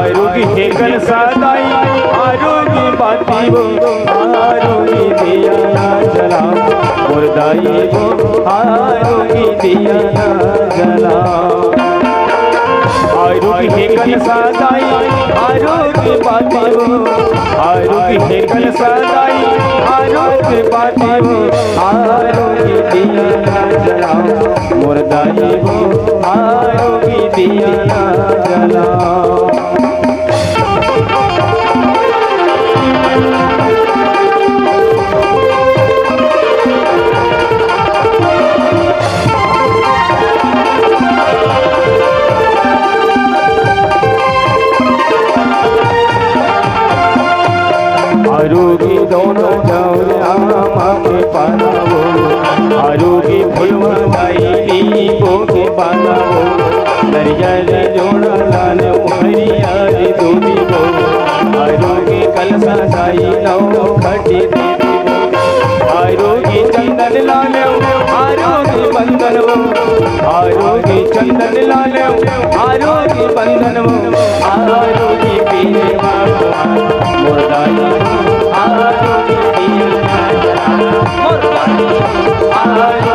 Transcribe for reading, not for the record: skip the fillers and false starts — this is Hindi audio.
आरोगी है कल सदाई आरोगी बाती वो आरोगी दिया ना जला मुर्दाई वो आरोगी दिया ना जला आरोगी है कल सदाई आरोगी बाती वो आरोगी है कल सदाई आरोगी बाती वो आरोगी दिया ना जला मुर्दाई वो आरोगी दिया ना जला आरोगी दोनों जाओ आमा के पानावो आरोगी फुलवा गाई के पानावो दरिया रे जोड़ा लाल हरिया रे दूधी वो आरोगी कलसा गाई नौ खटी देवी वो आरोगी चंदन लाल आरोगी बंदन वो आरोगी चंदन लाल आरोगी बंदन वो आरोगी पीने बाबा मुर्दाई आरोगी दिया ना जला मुर्दाई आरोगी